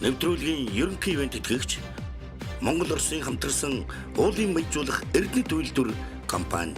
Нэвтрүүлгийн ерөнхий ивент тэтгэгч Монгол Оросын хамтарсан уулын баяжуулах Эрдэнэт үйлдвэр компани.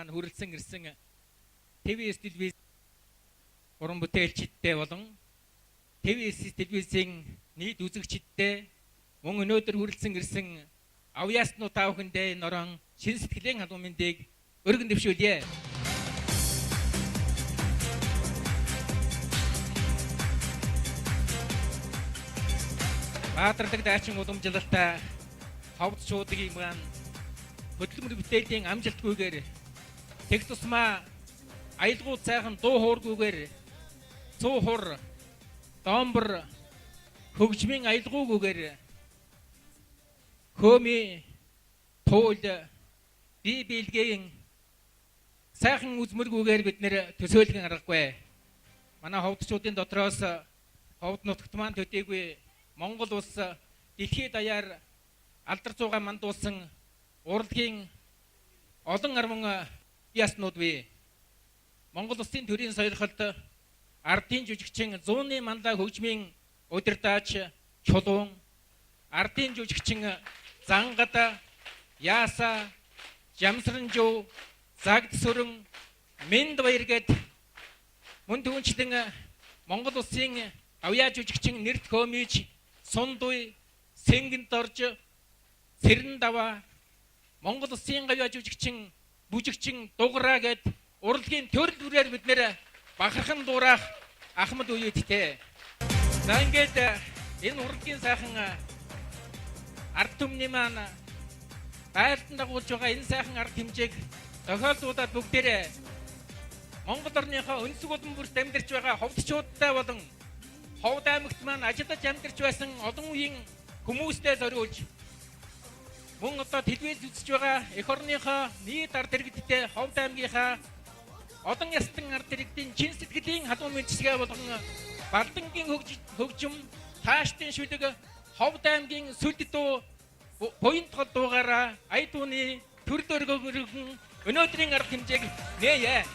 маань хүрэлцэн ирсэн ТВС телевиз уран бүтээлчидтэй болон ТВС телевизийн нийт үзэгчидтэй мөн өнөөдөр хүрэлцэн ирсэн авьяаснууд та бүхэндээ норон шин сэтгэлийн хандуу мэндийг өргөн дэвшүүлье. Баатардаг дайчин уламжлалтай ховдчуудын маань хөдөлмөр бүтээлийн амжилтгүйгээр тех тусмаа аялгууд сайхан дуу хуургүйгээр цуу хур домбор хөгжмийн аялгуугүйгээр хөми туул бие биелгийн сайхан үзмэргүйгээр бид нэр төсөөлгөн аргагүй. Манай ховдчуудын дотроос ховд нутагт маань төдийгүй Монгол улс дэлхийд даяар алдар зуугаа мандуулсан урлагийн олон арван яснууд бий. Монгол улсын төрийн сойрхолд ардын жүжигчин зууны мандаа хөгжмийн удирдаач чулуун, ардын жүжигчин зангад, яаса, жамсранжуу, загд сүрэн, мэнд баяр гээд мөн түүнчлэн Монгол улсын авьяа жүжигчин нэрт хөмиж, сундуй, сэнгэнт орж, сэрэн даваа, Монгол улсын авьяа жүжигчин, бүжигчин дугараа гээд урлагийн төрөл бүрээр бид нэр бахархан дуурайх ахмад үеидтэй. За ингээд энэ урлагийн сайхан ард түмний маань байлдан дагуулж байгаа энэ сайхан ард хэмжээг тохиолдуулаад бүгдээрээ Монгол орныхоо өнсөг улам бүрт амьдарч байгаа ховдчуудтай болон Ховд аймагт маань ажиллаж амьдарч байсан олон үеийн хүмүүстэй зориулж мөн одоо телевиз үзэж байгаа эх орныхоо нийт ард иргэдтэй Ховд аймгийнхаа олон ястан ард иргэдийн чин сэтгэлийн халуун мэдсгээ болгон Балдангийн хөгжим таашдын шүлэг Ховд аймгийн сүлд дуу буян тол дуугаараа ая дууны төрөл өргөн өнөөдрийн ард хэмжээг нээе.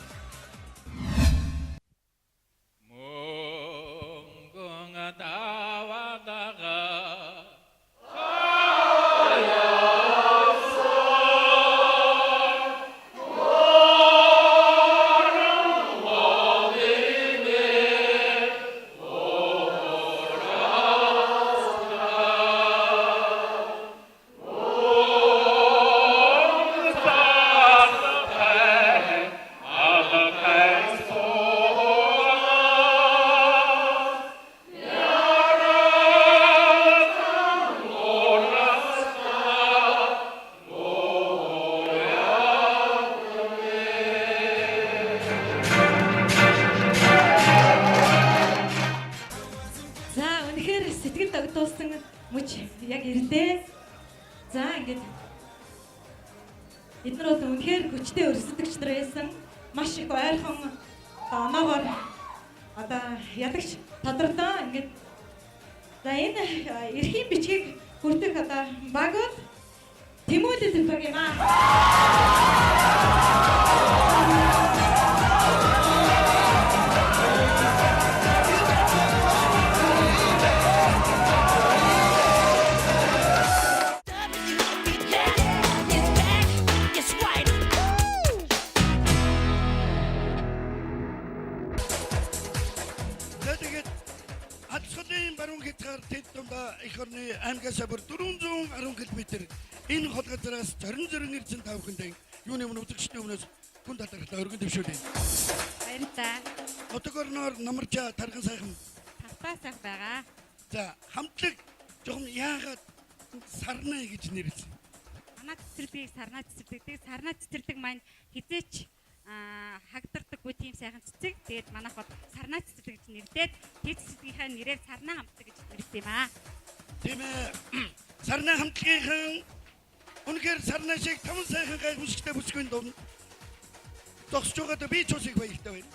Яг ирдээ. За ингээд эдгээр бол үнэхээр хүчтэй өрсөлдөгч нар байсан. Маш их ойрхон оноогоор одоо ядагч тодордоо ингээд за энэ эрхийн бичгийг хүртэх одоо багууд Тэмүүлэл баг юм аа. Ихорны аймгаас бүр 410 км энэ хол газараас зорин ирсэн та бүхэндээ юуны өмнө үзэгчдийн өмнөөс хүн талархлаа өргөн дэвшүүлье. Баярлалаа. Отогорноор намарчаа тархан сайхан Тавтаасах байгаа. За хамтлаг жоохон яагаад сарнаа гэж нэрлсэн? Манай цэцэрлэгийг сарнаа цэцэрлэгдэг. Сарнаа цэцэрлэг маань хизээч хагдардаггүй тийм сайхан цэцэг. Тэгээд манайх бол сарнаа цэцэрлэг гэж нэрлээд тэр цэцэрлэгийнхаа нэрээр сарнаа хамтлаг гэж нэрлсэн юм аа. Тийм ээ. Сарнаа хамтлагийн үнэхээр сарнаа шиг таван сайхан гайхамшигтай бүсгүйн дунд зогсож байгаадаа би ч усыг баяртай байна.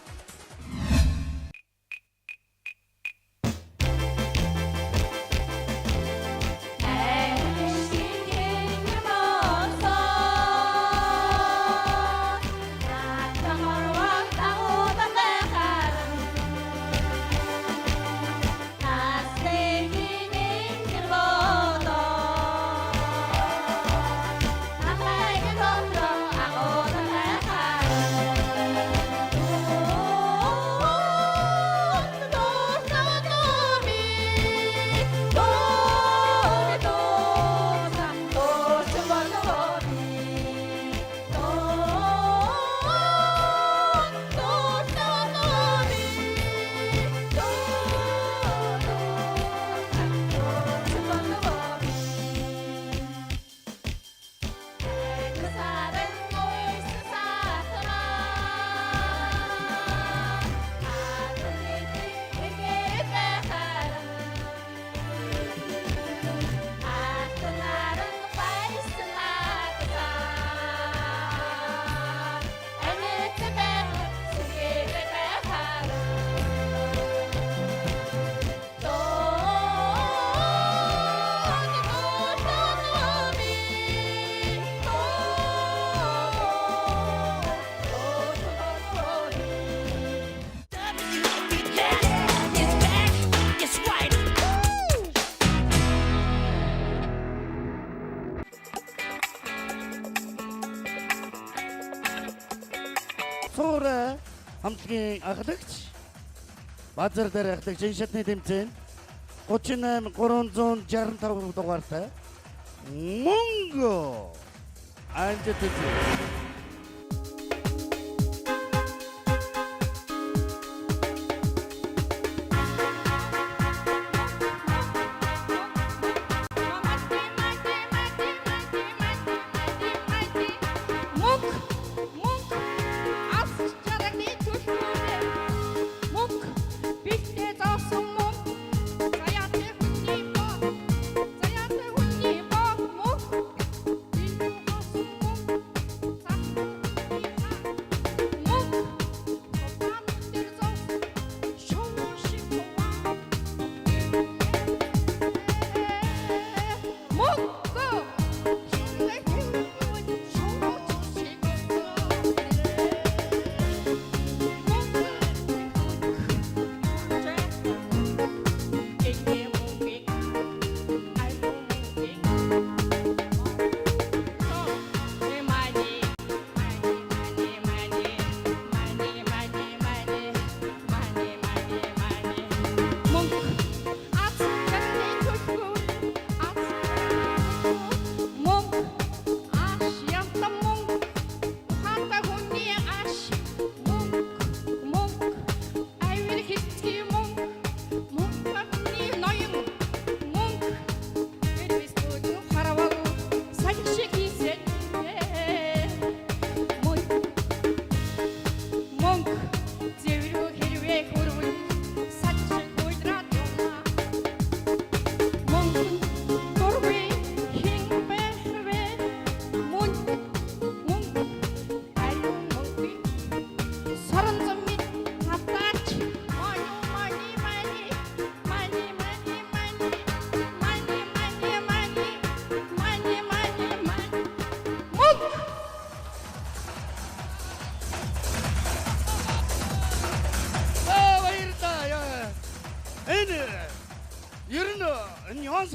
цуура хамтлагийн анхлагч базар дээр ахдаг жин шатны тэмцээн 38 365 дугаартай Монго Антитез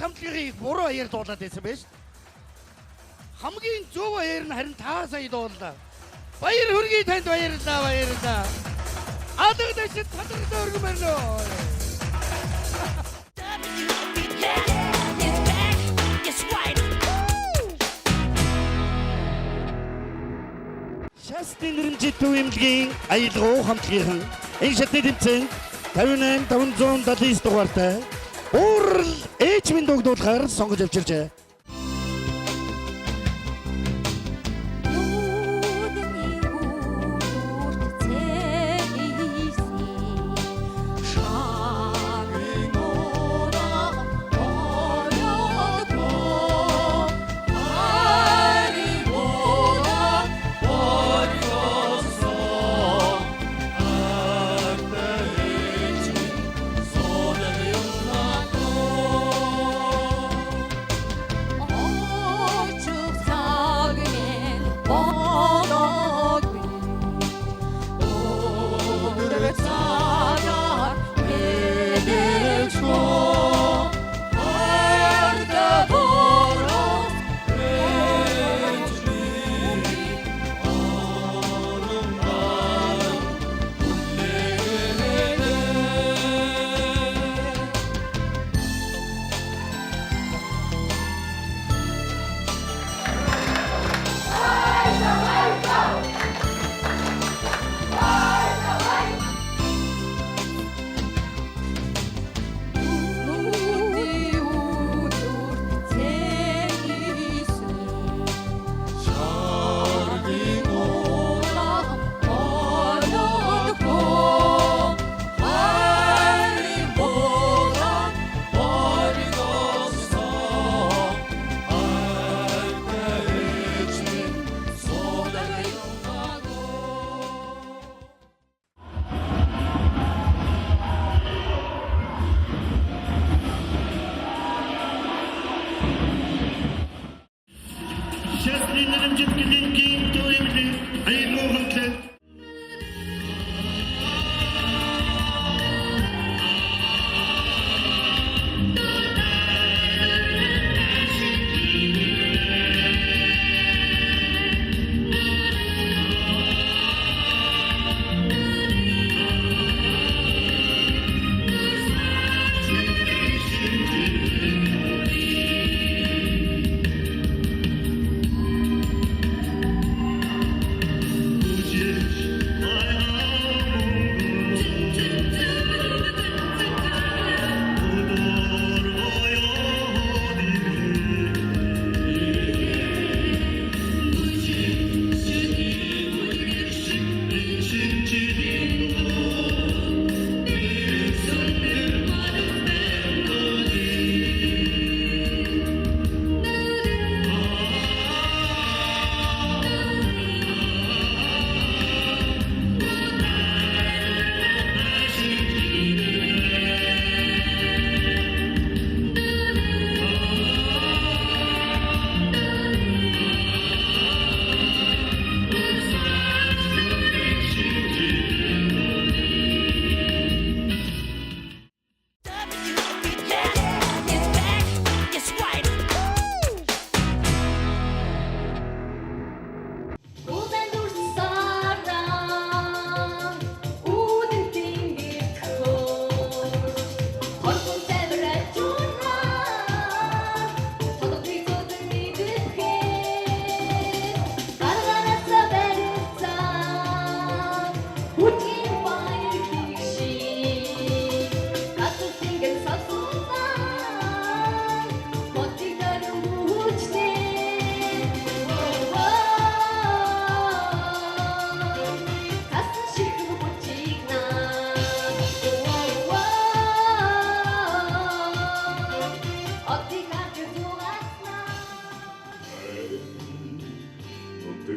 хамтлагийг буруу аяар дуулаад байсан байж. Хамгийн зөв аяар нь харин 5 сая дууллаа. Баяр хүргэе танд баярлалаа. Адагдаж тадраг өргөн байна. Шастын нэрмжит төвөмлөгийн аялгау хамтлагийн энэ шатны тэмцээн 58 579 дугаартай Урал ээжмийн дуудлахаар сонгож авчирчээ.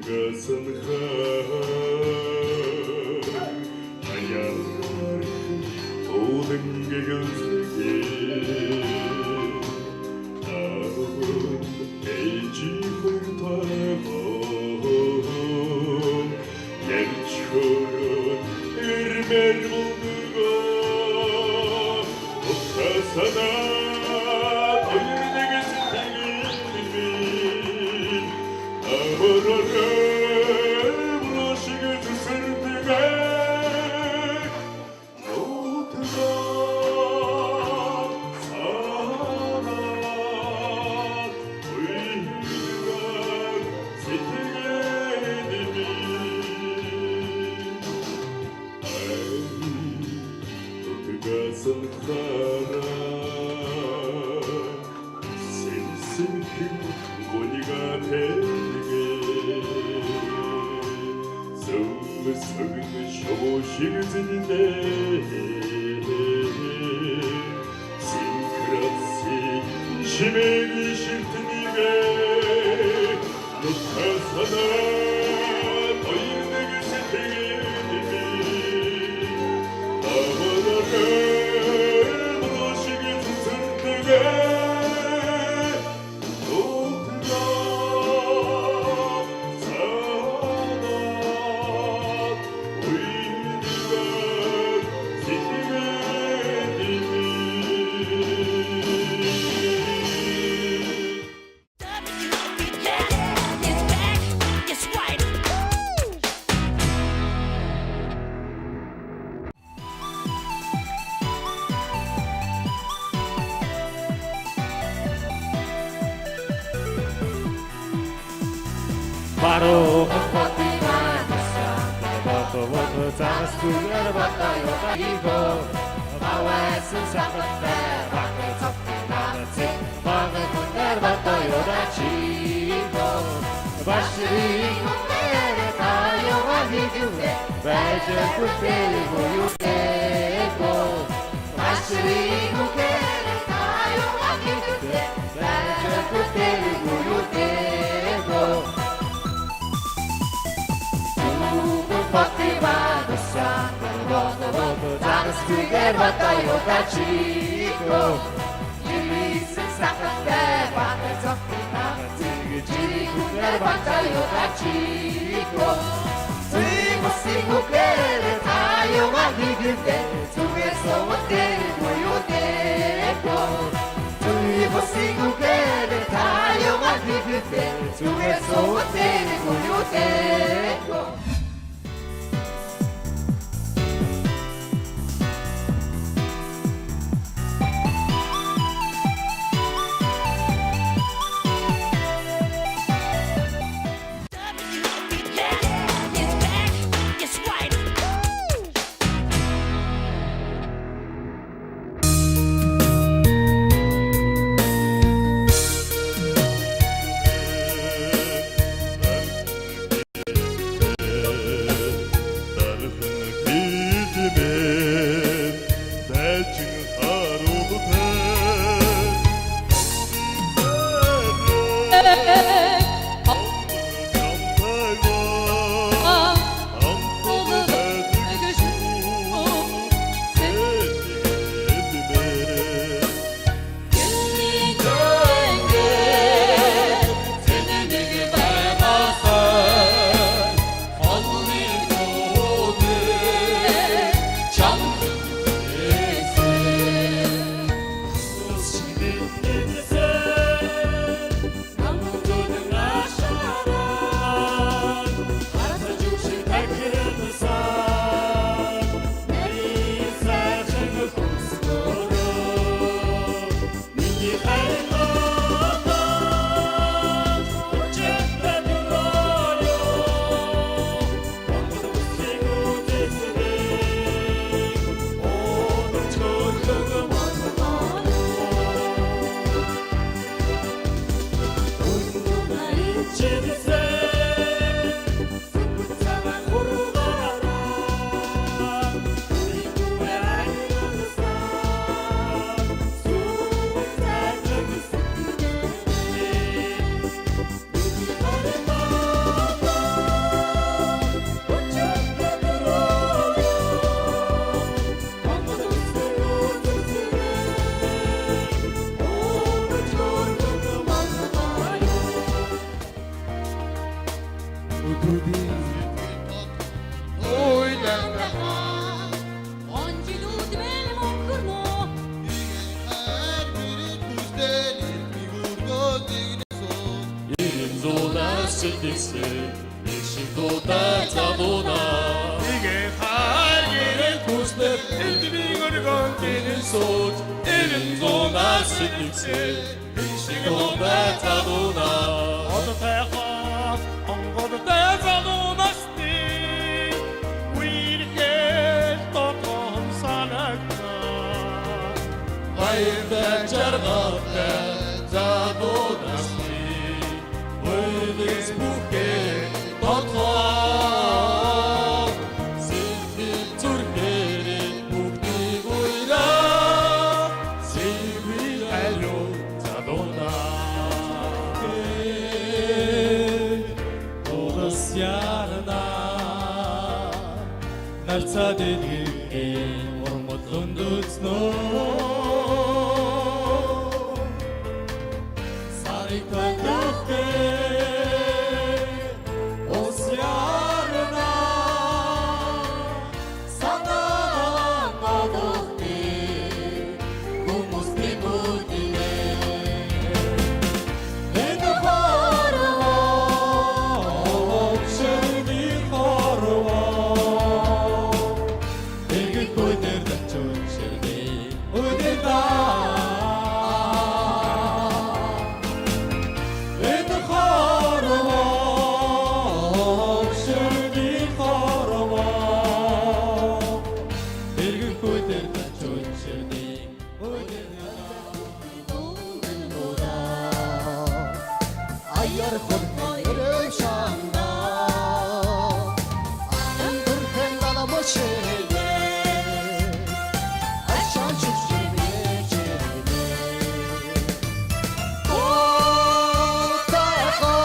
어디가선 하얀 모든 게 견색에 아무은 애지를 타고 옛처럼 일매를 먹는가 못하사나 아무를 부르시게 주실 때에 모두가 사랑 의리가 세상의 님이 어디가선 가라 싱싱 고니가 되게 성은 쇼시그진인데 싱크럽시 심행이 싫드니게 녹화사나 너희는 내게 세상에 아무나를 부르시게 주실 때에 바로 헛헛이만 버터 장스 두개를 봤다요 이고 마와의 순삭한테 밖에 적기 많았지 막을 군대를 봤다요 다치고 바시리 군대를 다용한 이중에 발전 군대를 고유되고 바시리 군대를 다용한 이중에 발전 군대를 고유되고 버티마도 쌍으로 장스 두개를 봤다요 다치고 일리스 싹한데 밖에 적기 많았지 지리 군대를 봤다요 다치고 쓰고 쓰고 괴를 다용한 이근데 속에서 원대를 고요되고 쓰고 쓰고 괴를 다용한 이근데 속에서 원대를 고요되고 인도나 실직시 일신도나 자도나 이게 할기를 고스텝 일비비거리 건기는 소 인도나 실직시 일신도나 자도나 어떻게하 엉거도 대자도나스니 위리게 또tom 살았나 Hayırda çarnakta zadonasti Uydiz buke totla Silvi Türklerin bukti uyra Silvi alo zadona Olas yarına Narca dediği Ormutlundut snow Sarıklıkte Os yarına Sana anladık bir Kumus dimudine Beni harva Şimdi harva Bir gün koyderden çok şimdi Uydurdan Ayar kurmayırım şanla Andırken dalama şehirde Aşan çiftçimi çevirdi Kutaka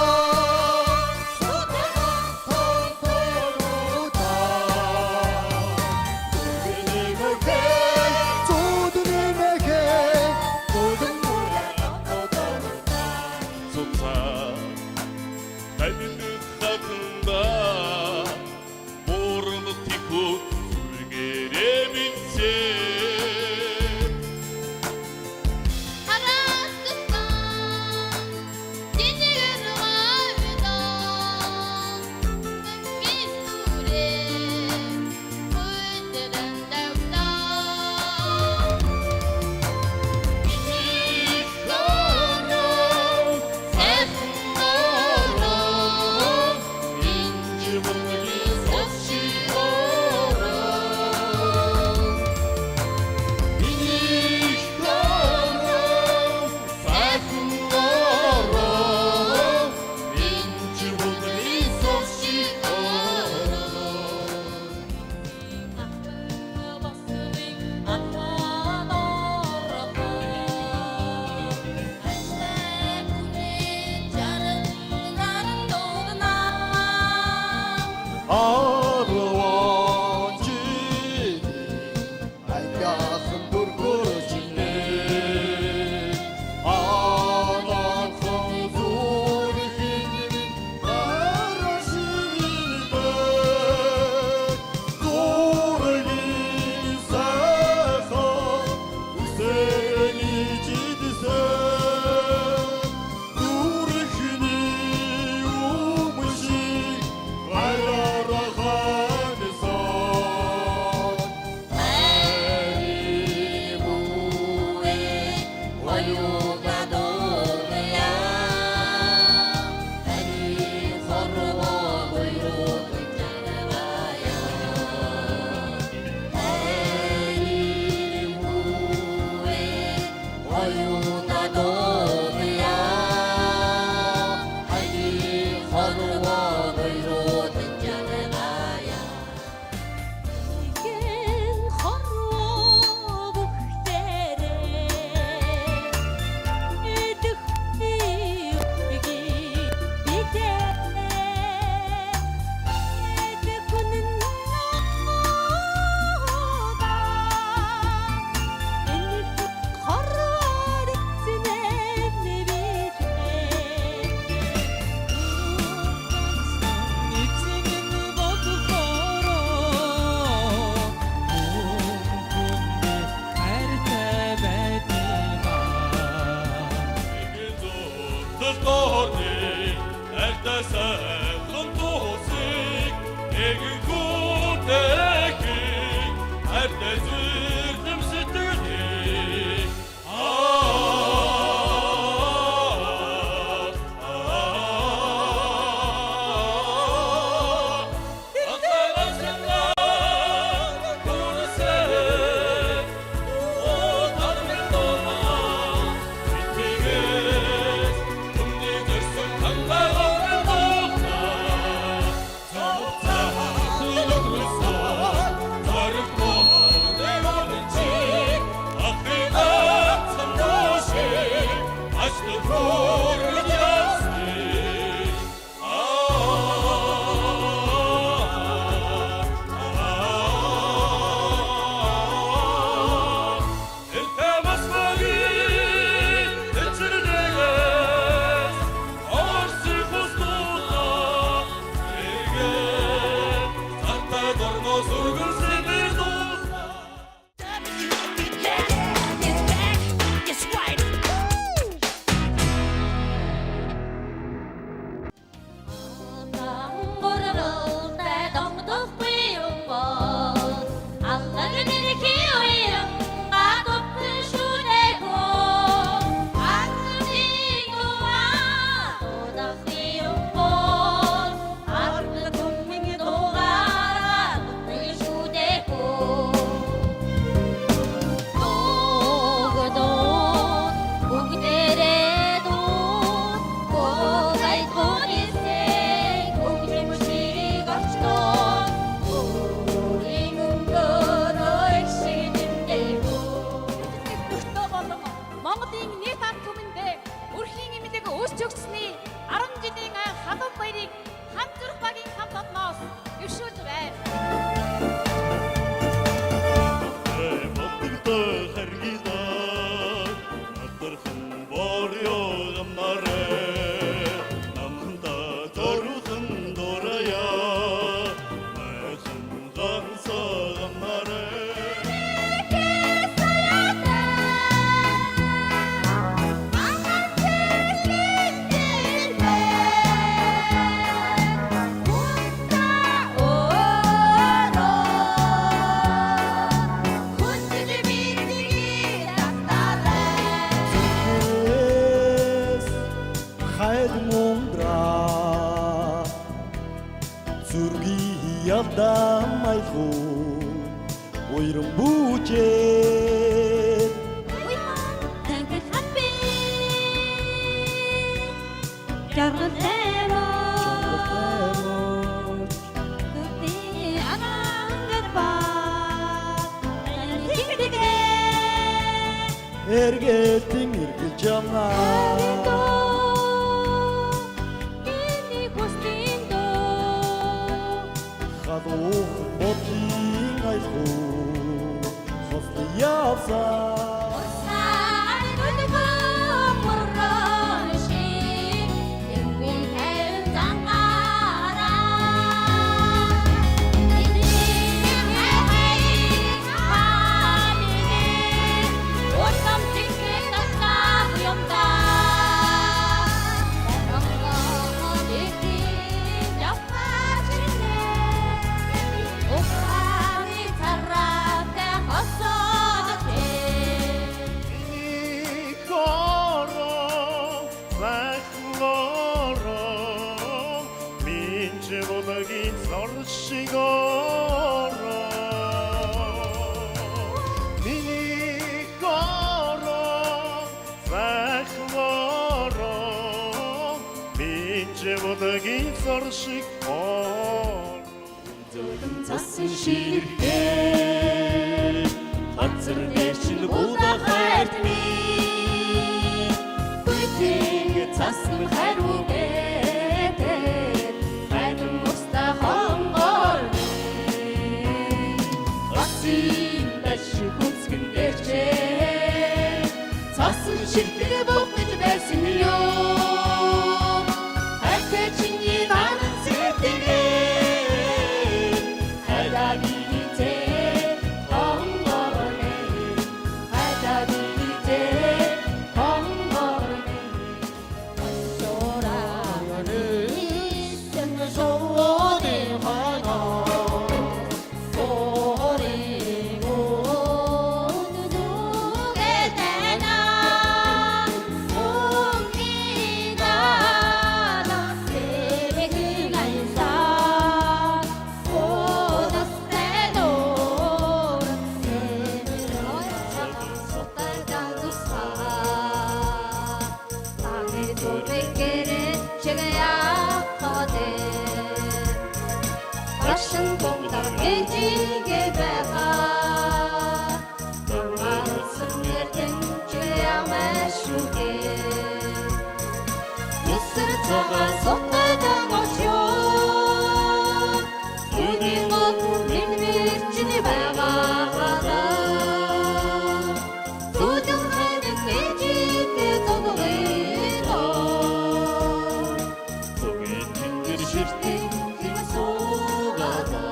Sotaka Tontoruta Tudunimeke Tudunimeke Tudun buraya 좋다 Torni, ertesen tosik, egin kuteki, ertezirdim sütüni. Монголын нийт ард түмэндээ өрхийн эмнэлэг үүсч өгсөний 10 жилийн халуун баярыг хамт зүрх багийн хамт олноос өвшүүлж байна. Уйран бүжээ Тангил хаппи Жаргал Эмоч Күти анангар ба Тангилдгэ Эргэлтэн эргэлж амнаа Эни хустиндо Хадуух бодлын айлхуу Хосло явсаа Цасан ширхээ Хацар дэрчин буда хайртны Гүйтийн цасан хайруу бэтэр Хайрын уста хонгорны Асын бэши хүнсгэн дэрчээ Цасан ширхээ бухнэж байсан ёо Хайртай чиний нанан сэтэрээ машин дундаа ээжигээ байгаа Дурмалсан нэрдэн чи ямаа шүгэ Нүсэр цагаа сотойдоо очё Үний гол нэмэр чиний байгаа Зүдэн хайнын ээжигээ тоглоё Түгэн тэнгэр ширтэн тэм суугада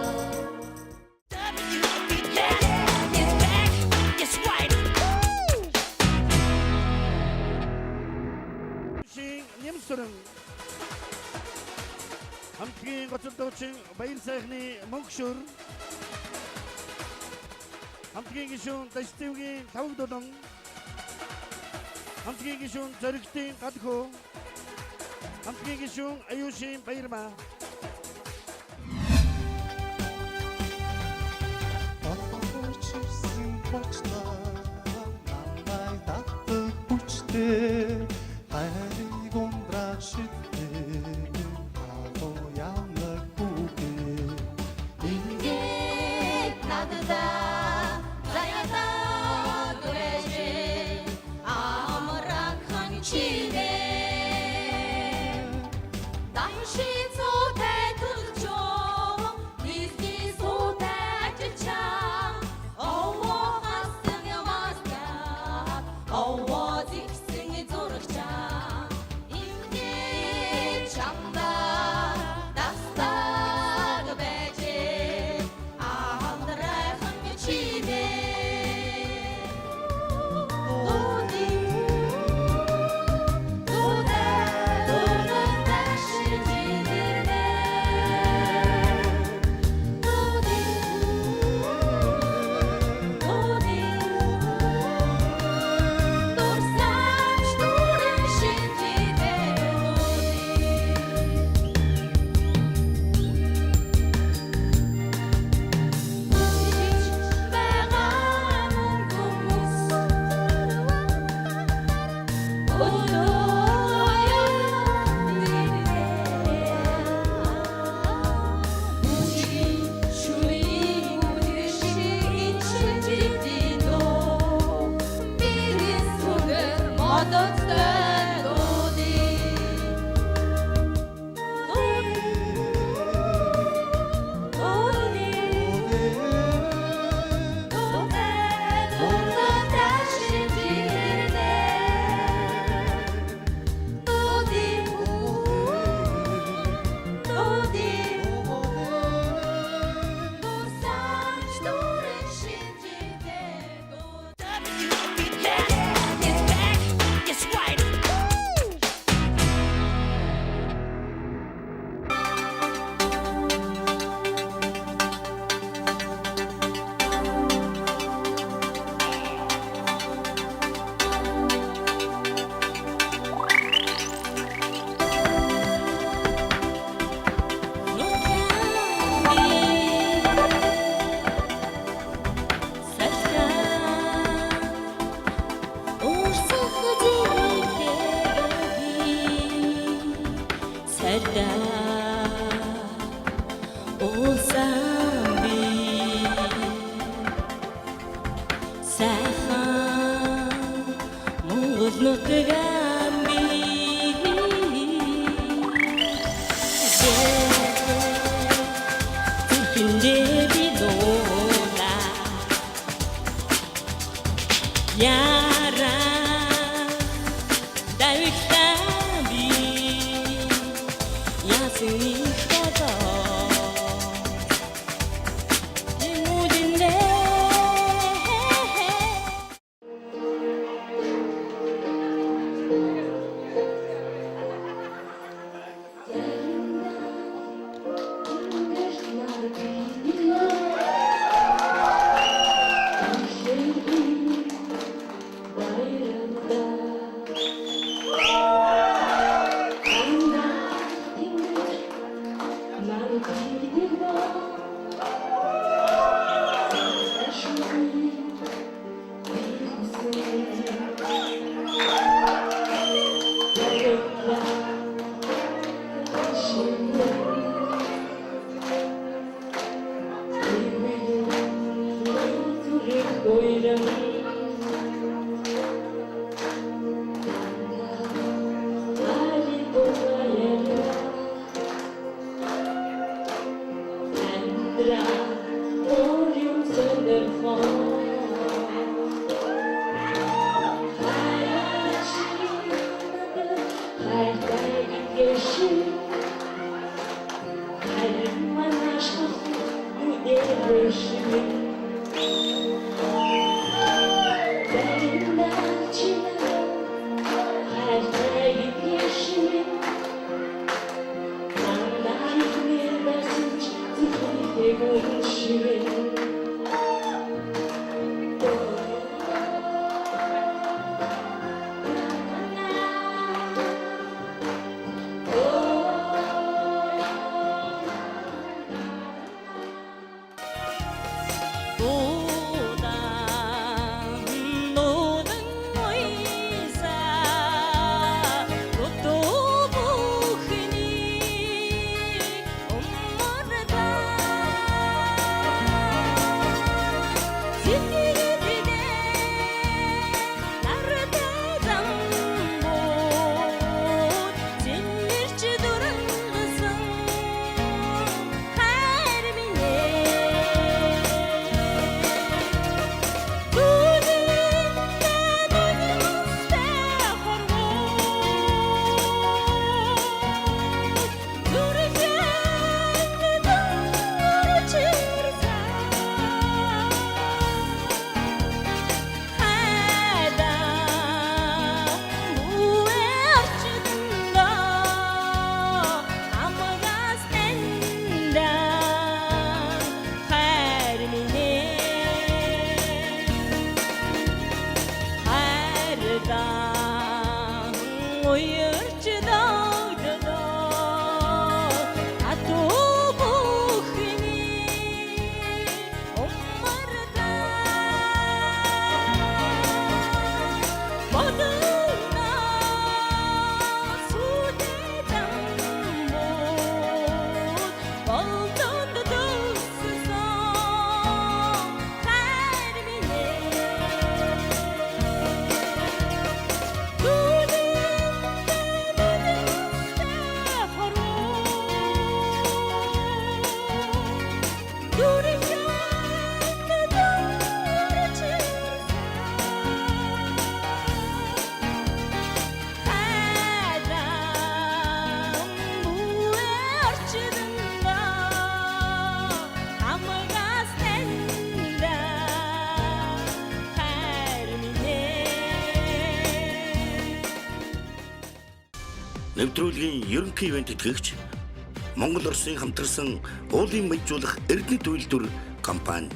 Нэмсэрэн хамтгийн гоцолтоочин баяр сайхны мөнхшөр хамтгийн гишүүн Дашцэвгийн тавг додон хамтгийн гишүүн Зоригтын гадхөө хамтгийн гишүүн Аюушийн баярмаа Батчирсэн почнаа намайг татдаг хүчтэй хайрыг ундрашидтэй хатуу ямаг бүгэ Ингээд надад заяатаа гэрэж амраг хан чивэ Данши цотай tulчо нисти сотай ачча Ово хасан ямаста ово зиксэн зурагча Ингээд чамда дастаг бэжэ амраг хан чивэ Нэвтрүүлгийн ерөнхий ивент тэтгэгч Монгол Оросын хамтарсан уулын баяжуулах Эрдэнэт үйлдвэр компани.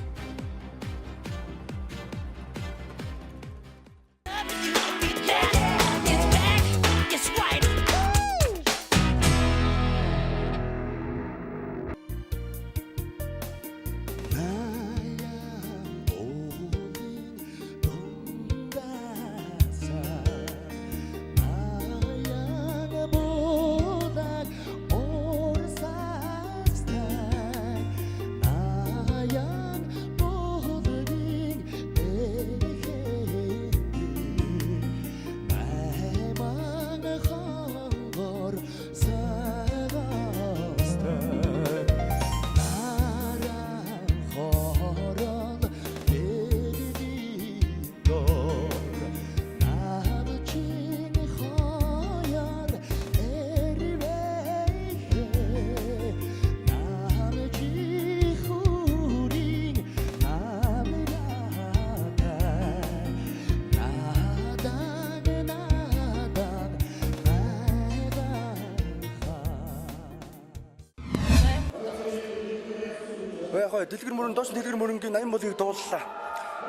Дэлгэр мөрөн доош дэлгэр мөрөнгийн 80 болыг дууллаа.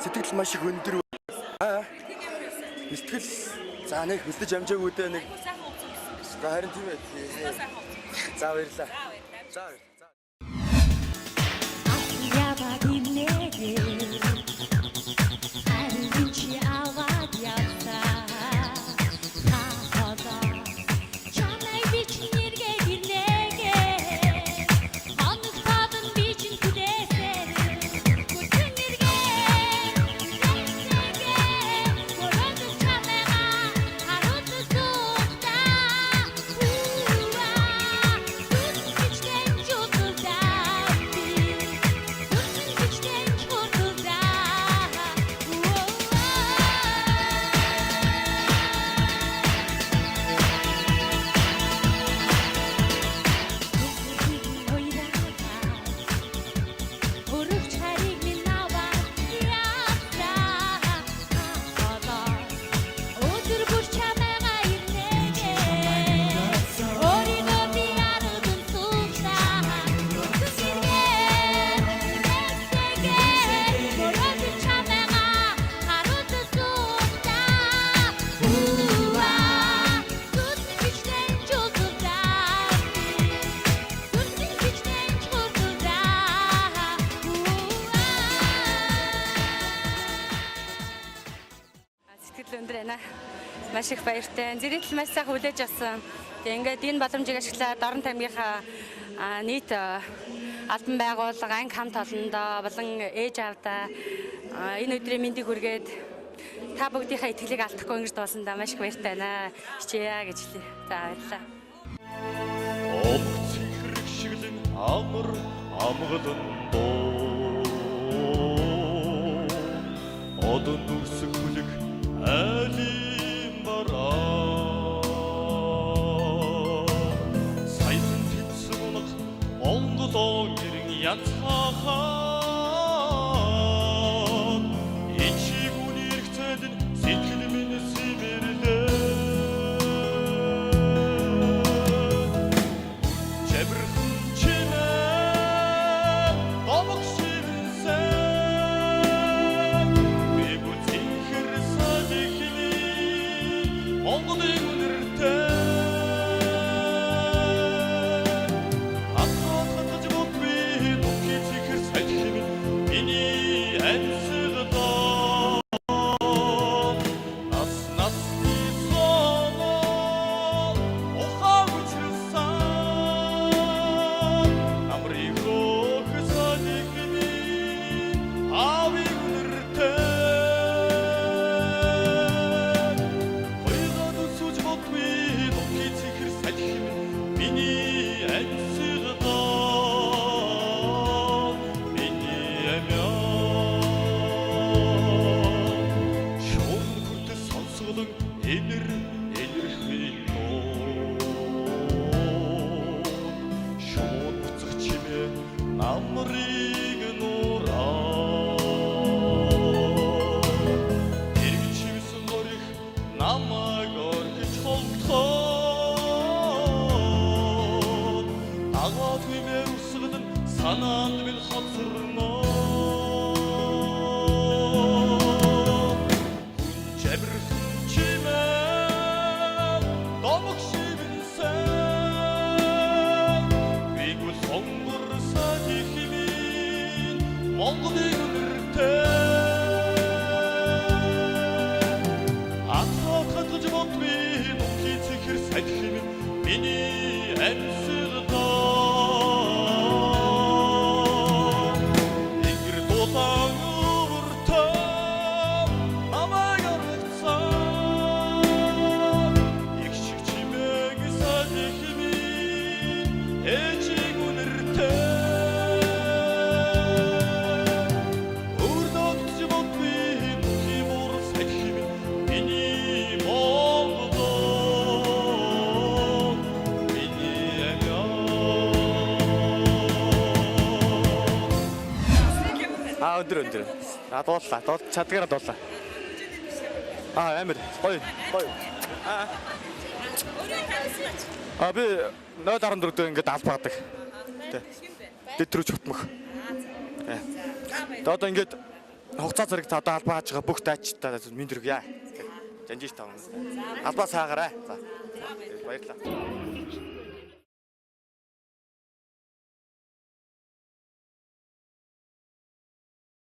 Сэтгэл маш их өндөр. Сэтгэл за нэг бэлдэж амжаагүй дээ нэг. Харин тийм ээ. За баярлаа. За. маш их баяртай. Зэрэгтэл маш сайхан хүлээж авсан. Тэгээ ингээд энэ боломжийг ашиглаад Дорнот аймгийнхаа нийт албан байгууллага, анги хамт олондоо болон ээж аавдаа энэ өдрийн мэндийг хүргээд та бүгдийнхээ итгэлийг алдахгүй ингэж дуулсандаа маш их баяртай байна. Хичээе гэж хэлье. За баярлалаа. Омцхэрэг шиглэн амар амгалан доо одон дүрсэх хүлэг айлын бараа сайхан тэнцэн унах Монголоо ирэн янцхаахан ичиг үнэрх цайдын сэтгэл минь симэрлээ жабрхан чимээ домог шивэнсэн бигүү зинхэр садихли Монголын үнэртэй атгатгаж бодгүй нүхий зинхэр садихли миний амьсгалаа нас насны соноо ухаан учирсан намрыг хөөсөлихми авиг үнэртэй хоёроо сүж бодгүй нүхий зинхэр садихли миний амьсгалаа миний амиа шон хүртэл сонсголон энэрхий шон буцах чимээ намрыг нураа эрг чивсэн горих намайг орхиж холбоход агаад хэмээр үсгэн санаанд минь хоцорноо жабрхан чимээ домог шивэнсэн бигүү сонгор садихимин Монголын үнэртэй атгатгаж бодгүй нүхий зинхэр садихимин миний амьсгалаа ингэр дулаан өвөртөө намайг оргицсан их шиг чимээг садихимин ээжиг үнэртэй өрдөгч бодгүй нүхий муур садихимин миний Монголоо миний амиа Өндөр. Дууллаа. Чадгаараа дууллаа. Амар гоё. Би 0.14 дэх ингээд албаадаг. Дэтрүү чутмах. Одоо ингээд хугацаа зэрэг та одоо албаа хааж байгаа бүх дайчтай минь дэргье. Жанжиж тавна. Албаа саагаарай. За. Баярлалаа.